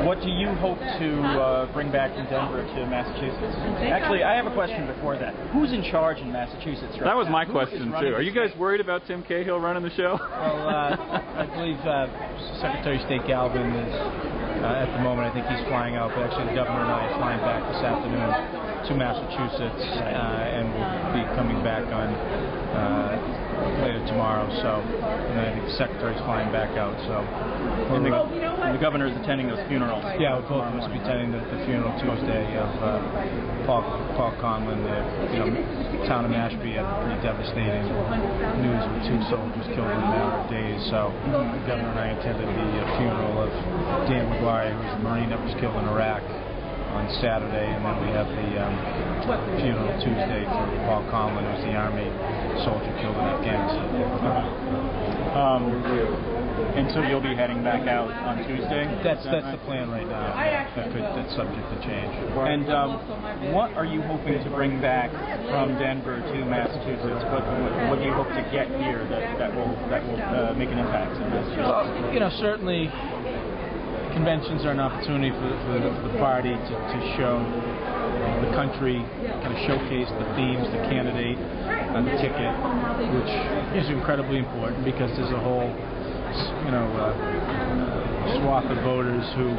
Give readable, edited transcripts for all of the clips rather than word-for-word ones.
What do you hope to bring back from Denver to Massachusetts? Actually, I have a question before that. Who's in charge in Massachusetts right now? That was my question, too. Are you guys worried about Tim Cahill running the show? Well, I believe Secretary of State Galvin is, at the moment, I think he's flying out, but actually the governor and I are flying back this afternoon to Massachusetts, and we'll be coming back on later tomorrow. So, and then I think the secretary's flying back out. So, and the governor is attending those funerals. Yeah, both of us will be attending the funeral Tuesday of Paul Conlon. The town of Mashpee had pretty devastating news with 2 soldiers killed in a matter of days. So, the governor and I attended the funeral of Dan McGuire, who was a Marine that was killed in Iraq, on Saturday, and then we have the funeral Tuesday for Paul Conlon, who was the Army soldier killed in Afghanistan. And so you'll be heading back out on Tuesday? That's the plan right now. That's subject to change. And what are you hoping to bring back from Denver to Massachusetts? What do you hope to get here that will make an impact in Massachusetts? Well, certainly conventions are an opportunity for the party to show the country, kind of showcase the themes, the candidate, and the ticket, which is incredibly important because there's a whole, swath of voters who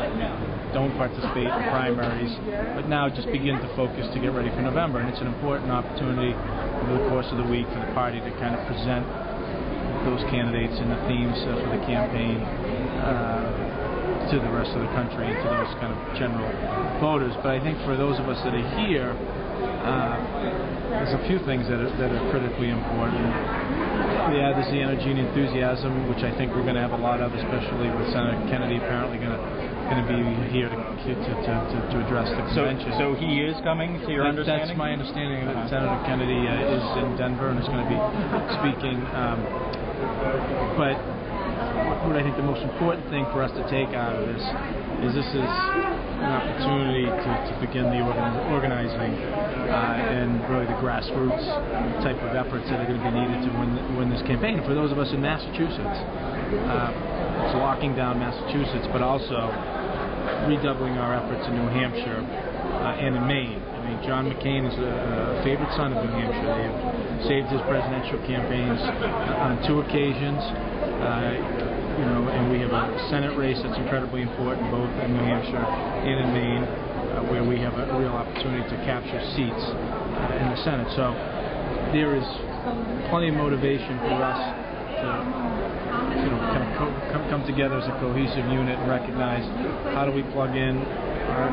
don't participate in primaries, but now just begin to focus to get ready for November. And it's an important opportunity over the course of the week for the party to kind of present those candidates and the themes for the campaign to the rest of the country and to those kind of general voters. But I think for those of us that are here, there's a few things that are critically important. Yeah, there's the energy and enthusiasm, which I think we're going to have a lot of, especially with Senator Kennedy apparently going to be here to address the convention. So he is coming, to your understanding? That's my understanding. Senator Kennedy is in Denver and is going to be speaking. But what I think the most important thing for us to take out of this is an opportunity to begin the organizing and really the grassroots type of efforts that are going to be needed to win this campaign. And for those of us in Massachusetts, it's locking down Massachusetts, but also redoubling our efforts in New Hampshire and in Maine. I mean, John McCain is a favorite son of New Hampshire. They have saved his presidential campaigns on 2 occasions. And we have a Senate race that's incredibly important, both in New Hampshire and in Maine, where we have a real opportunity to capture seats in the Senate. So there is plenty of motivation for us to kind of come together as a cohesive unit and recognize how do we plug in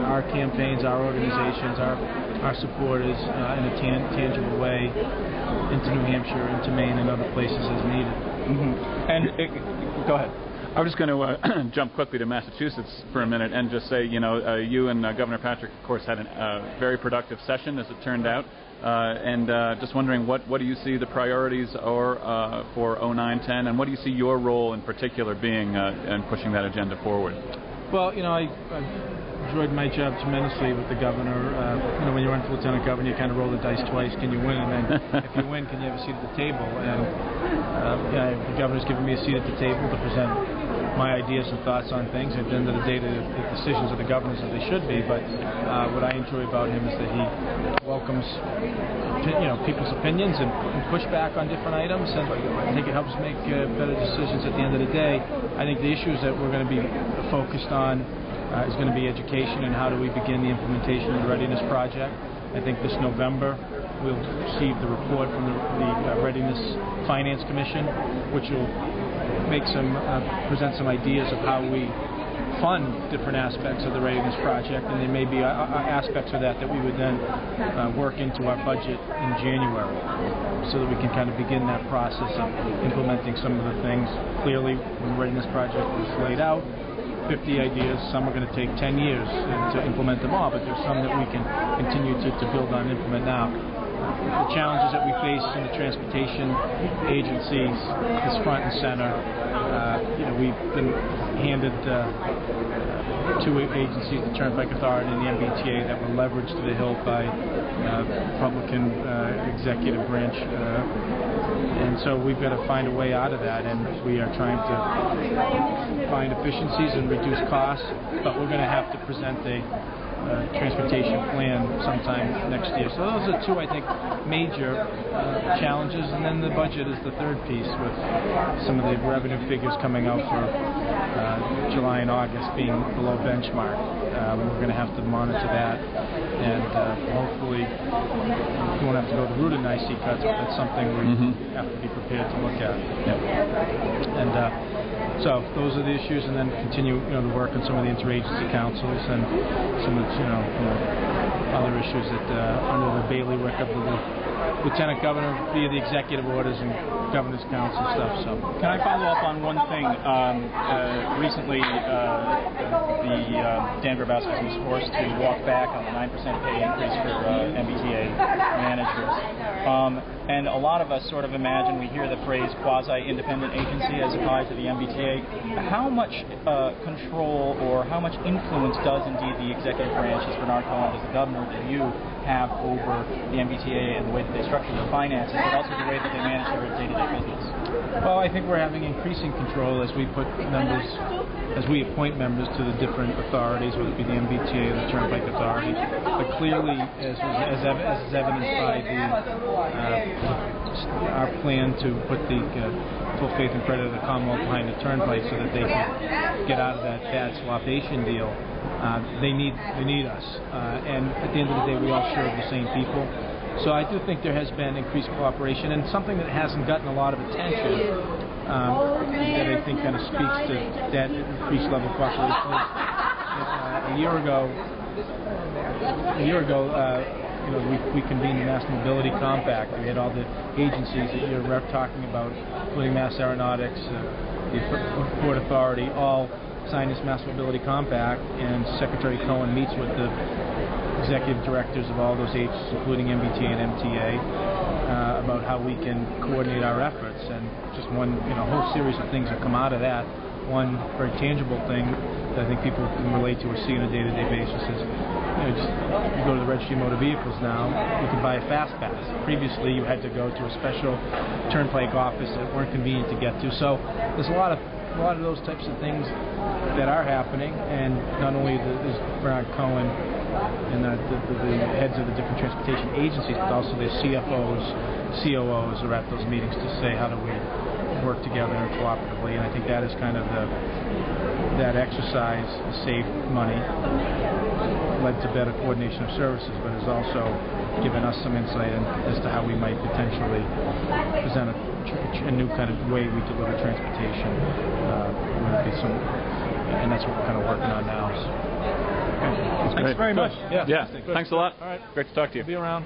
our campaigns, our organizations, our supporters in a tangible way into New Hampshire, into Maine, and other places as needed. Go ahead. I was just going to jump quickly to Massachusetts for a minute and just say, you and Governor Patrick, of course, had a very productive session, as it turned out. And just wondering, what do you see the priorities are for 09-10, and what do you see your role in particular being in pushing that agenda forward? Well, I enjoyed my job tremendously with the governor. When you run for lieutenant governor, you kind of roll the dice twice. Can you win? And then if you win, can you have a seat at the table? And the governor's given me a seat at the table to present my ideas and thoughts on things. At the end of the day, the decisions of the governors as they should be. But what I enjoy about him is that he welcomes people's opinions and push back on different items, and I think it helps make better decisions at the end of the day. I think the issues that we're going to be focused on is going to be education and how do we begin the implementation of the Readiness Project. I think this November we'll receive the report from the Readiness Finance Commission, which will present some ideas of how we fund different aspects of the Readiness Project, and there may be aspects of that we would then work into our budget in January, so that we can kind of begin that process of implementing some of the things. Clearly, when the Readiness Project was laid out, 50 ideas, some are going to take 10 years to implement them all, but there's some that we can continue to build on and implement now. The challenges that we face in the transportation agencies is front and center. We've been handed two agencies, the Turnpike Authority and the MBTA, that were leveraged to the hilt by Republican executive branch. And so we've got to find a way out of that, and we are trying to find efficiencies and reduce costs, but we're going to have to present a transportation plan sometime next year. So those are two, I think, major challenges, and then the budget is the third piece, with some of the revenue figures coming out for July and August being below benchmark. We're going to have to monitor that, and hopefully we won't have to go the route of NICE cuts, but that's something we have to be prepared to look at. And so those are the issues, and then continue, to work on some of the interagency councils and some of other issues that under the bailiwick of the Lieutenant Governor via the executive orders and Governor's Council stuff. So, can I follow up on one thing? Recently, the Danbury Baskets was forced to walk back on the 9% pay increase for MBTA managers. And a lot of us sort of imagine, we hear the phrase quasi-independent agency as applied to the MBTA. How much control or how much influence does indeed the executive branch, as Bernard Cohen, as the governor, do you have over the MBTA and the way that they structure their finances, but also the way that they manage their day-to-day business? Well, I think we're having increasing control as we put members, as we appoint members to the different authorities, whether it be the MBTA or the Turnpike Authority. But clearly, as is evidenced by our plan to put the full faith and credit of the Commonwealth behind the Turnpike so that they can get out of that bad swapation deal, they need us. And at the end of the day, we all serve the same people. So I do think there has been increased cooperation, and something that hasn't gotten a lot of attention that I think kind of speaks to that increased level of cooperation is a year ago, we convened the Mass Mobility Compact. We had all the agencies that you're talking about, including Mass Aeronautics, the Port Authority, all signed this Mass Mobility Compact, and Secretary Cohen meets with the executive directors of all those agencies, including MBTA and MTA, about how we can coordinate our efforts. And just one, whole series of things that come out of that. One very tangible thing that I think people can relate to or see on a day-to-day basis is, you go to the Registry of Motor Vehicles now, you can buy a fast pass. Previously, you had to go to a special turnpike office that weren't convenient to get to. So there's a lot of those types of things that are happening, and not only is Bernard Cohen and the heads of the different transportation agencies, but also the CFOs, COOs are at those meetings to say, how do we work together and cooperatively. And I think that is kind of that exercise saved money, led to better coordination of services, but has also given us some insight as to how we might potentially present a new kind of way we deliver transportation. And that's what we're kind of working on now. So. Thanks very much. Yeah. Thanks a lot. All right. Great to talk to you. Be around.